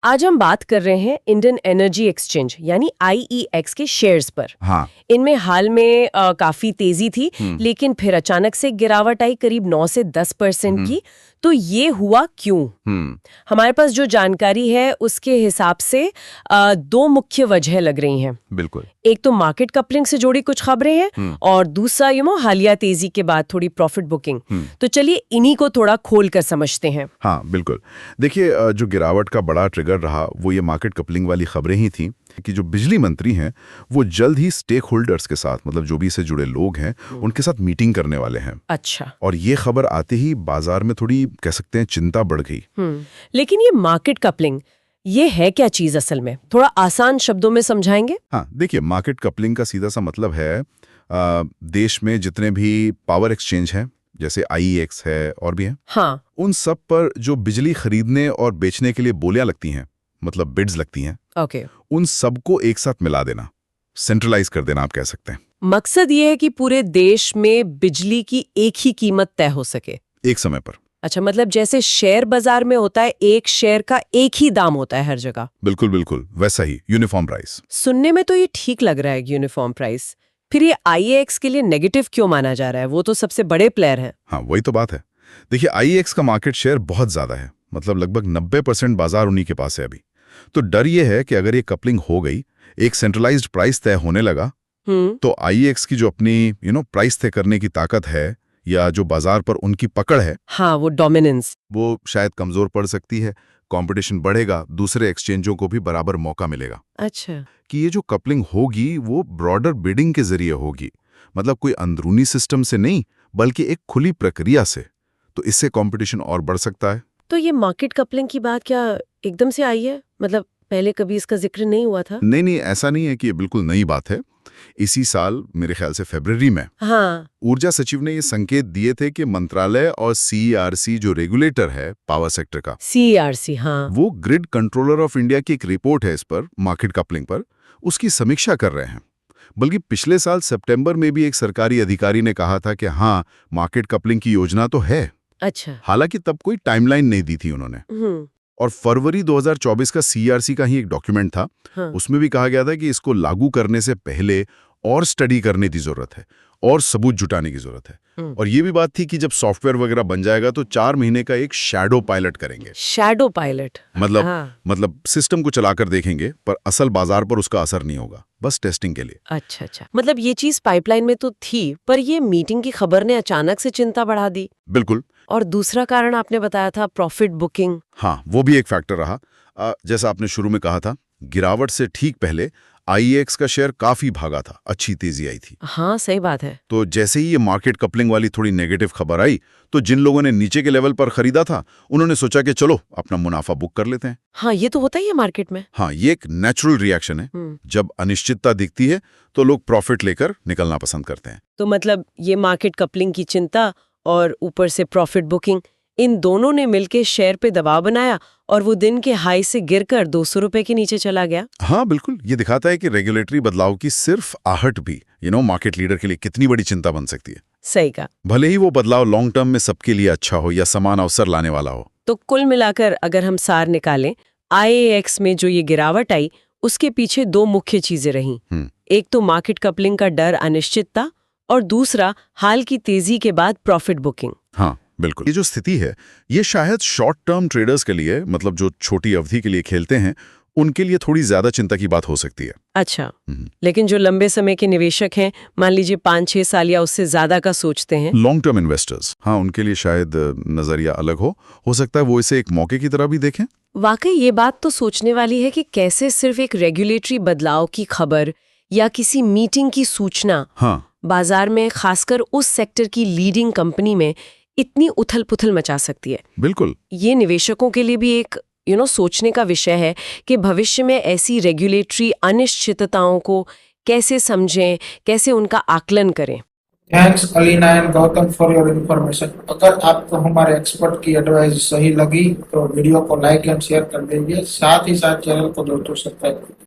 आज हम बात कर रहे हैं इंडियन एनर्जी एक्सचेंज यानी आईईएक्स के शेयर्स पर। हाँ। इनमें हाल में काफी तेजी थी, लेकिन फिर अचानक से गिरावट आई करीब 9 से 10% की। तो ये हुआ क्यों? हमारे पास जो जानकारी है उसके हिसाब से दो मुख्य वजह लग रही हैं। बिल्कुल। एक तो मार्केट कपलिंग से जुड़ी कुछ खबरें हैं और दूसरा हालिया तेजी के बाद थोड़ी प्रॉफिट बुकिंग। तो चलिए इन्हीं को थोड़ा खोल कर समझते हैं। हाँ बिल्कुल। देखिए, जो गिरावट का बड़ा ट्रिगर रहा वो ये मार्केट कपलिंग वाली खबरें ही थी कि जो बिजली मंत्री हैं वो जल्द ही स्टेक होल्डर्स के साथ, मतलब जो भी इससे जुड़े लोग हैं, उनके साथ मीटिंग करने वाले हैं। अच्छा। और ये खबर आते ही बाजार में थोड़ी कह सकते हैं चिंता बढ़ गई। लेकिन ये मार्केट कपलिंग ये है क्या चीज असल में? थोड़ा आसान शब्दों में समझाएंगे? हाँ देखिए, मार्केट कपलिंग का सीधा सा मतलब है देश में जितने भी पावर एक्सचेंज हैं, जैसे आईईएक्स है और भी है, हाँ, उन सब पर जो बिजली खरीदने और बेचने के लिए बोलियां लगती हैं, मतलब बिड्स लगती हैं, ओके। उन सबको एक साथ मिला देना, सेंट्रलाइज कर देना आप कह सकते हैं। मकसद ये है कि पूरे देश में बिजली की एक ही कीमत तय हो सके एक समय पर। अच्छा, मतलब जैसे शेयर बाजार में होता है, एक शेयर का एक ही दाम होता है हर जगह। बिल्कुल बिल्कुल वैसा ही, यूनिफॉर्म प्राइस। सुनने में तो ये ठीक लग रहा है, यूनिफॉर्म प्राइस। फिर ये आईईएक्स के लिए नेगेटिव क्यों माना जा रहा है? वो तो सबसे बड़े प्लेयर हैं। हाँ वही तो बात है। देखिए, आईईएक्स का मार्केट शेयर बहुत ज्यादा है, मतलब लगभग 90% बाजार उन्हीं के पास है अभी। तो डर ये है कि अगर ये कपलिंग हो गई, एक सेंट्रलाइज्ड प्राइस तय होने लगा, तो आईईएक्स की जो अपनी प्राइस तय करने की ताकत है या जो बाजार पर उनकी पकड़ है, हाँ, वो डोमिनेंस, वो शायद कमजोर पड़ सकती है। कंपटीशन बढ़ेगा, दूसरे एक्सचेंजों को भी बराबर मौका मिलेगा। अच्छा, कि ये जो कपलिंग होगी वो ब्रॉडर बिडिंग के जरिए होगी, मतलब कोई अंदरूनी सिस्टम से नहीं बल्कि एक खुली प्रक्रिया से। तो इससे कंपटीशन और बढ़ सकता है। तो ये मार्केट कपलिंग की बात क्या एकदम से आई है? मतलब पहले कभी इसका जिक्र नहीं हुआ था? नहीं नहीं, ऐसा नहीं है कि ये बिल्कुल नई बात है। इसी साल मेरे ख्याल से फरवरी में हाँ, ऊर्जा सचिव ने ये संकेत दिए थे कि मंत्रालय और सीईआरसी जो रेगुलेटर है पावर सेक्टर का, सीईआरसी, हाँ, वो ग्रिड कंट्रोलर ऑफ इंडिया की एक रिपोर्ट है इस पर, मार्केट कपलिंग पर, उसकी समीक्षा कर रहे हैं। बल्कि पिछले साल सितंबर में भी एक सरकारी अधिकारी ने कहा था कि हाँ, मार्केट कपलिंग की योजना तो है। अच्छा, हालांकि तब कोई टाइमलाइन नहीं दी थी उन्होंने। और फरवरी 2024 का सीईआरसी का ही एक डॉक्यूमेंट था, हाँ, उसमें भी कहा गया था कि इसको लागू करने से पहले और स्टडी करने की जरूरत है और सबूत जुटाने की जरूरत है। और ये भी बात थी कि जब सॉफ्टवेयर वगैरह बन जाएगा तो 4 महीने का एक शैडो पायलट करेंगे। शैडो पायलट मतलब सिस्टम को चलाकर देखेंगे, पर असल बाजार पर उसका असर नहीं होगा, बस टेस्टिंग के लिए। अच्छा अच्छा, मतलब ये चीज पाइपलाइन में तो थी, पर ये मीटिंग की खबर ने अचानक से चिंता बढ़ा दी। बिल्कुल। और दूसरा कारण आपने बताया था प्रॉफिट बुकिंग। हाँ, वो भी एक फैक्टर रहा। जैसा आपने शुरू में कहा था, गिरावट से ठीक पहले आईईएक्स का शेयर काफी भागा था, अच्छी तेजी आई थी। हाँ सही बात है। तो जैसे ही ये मार्केट कपलिंग वाली थोड़ी नेगेटिव खबर आई, तो जिन लोगों ने नीचे के लेवल पर खरीदा था, उन्होंने सोचा कि चलो अपना मुनाफा बुक कर लेते हैं। हाँ, ये तो होता ही है मार्केट में। हाँ, ये एक नेचुरल रिएक्शन है। जब अनिश्चितता दिखती है तो लोग प्रॉफिट लेकर निकलना पसंद करते हैं। तो मतलब ये मार्केट कपलिंग की चिंता और ऊपर से प्रॉफिट बुकिंग, इन दोनों ने मिलकर शेयर पे दबाव बनाया और वो दिन के हाई से गिरकर 200 रुपए के नीचे चला गया। हाँ बिल्कुल, ये दिखाता है कि रेगुलेटरी बदलाव की सिर्फ आहट भी मार्केट लीडर के लिए कितनी बड़ी चिंता बन सकती है। सही कहा। भले ही वो बदलाव लॉन्ग टर्म में सबके लिए अच्छा हो या समान अवसर लाने वाला हो। तो कुल मिलाकर अगर हम सार निकालें, आईईएक्स में जो ये गिरावट आई उसके पीछे दो मुख्य चीजें रहीं। एक तो मार्केट कपलिंग का डर, अनिश्चितता, और दूसरा हाल की तेजी के बाद प्रॉफिट बुकिंग। हाँ बिल्कुल, ये जो स्थिति है ये शायद शॉर्ट टर्म ट्रेडर्स के लिए, मतलब जो छोटी अवधि के लिए खेलते हैं, उनके लिए थोड़ी ज्यादा चिंता की बात हो सकती है। अच्छा, लेकिन जो लंबे समय के निवेशक हैं, मान लीजिए 5-6 साल या उससे ज्यादा का सोचते हैं, लॉन्ग टर्म इन्वेस्टर्स, हाँ उनके लिए शायद नजरिया अलग हो सकता है वो इसे एक मौके की तरह भी देखें। वाकई ये बात तो सोचने वाली है कि कैसे सिर्फ एक रेगुलेटरी बदलाव की खबर या किसी मीटिंग की सूचना बाजार में, खासकर उस सेक्टर की लीडिंग कंपनी में, इतनी उथल पुथल मचा सकती है। बिल्कुल, ये निवेशकों के लिए भी एक सोचने का विषय है कि भविष्य में ऐसी रेगुलेटरी अनिश्चितताओं को कैसे समझें, कैसे उनका आकलन करें। Thanks Alina and Gautam for your information. अगर आपको हमारे एक्सपर्ट की एडवाइस सही लगी तो वीडियो को लाइक एंड शेयर कर दीजिए, साथ ही साथ चैनल को दोस्तों सब्सक्राइब करें।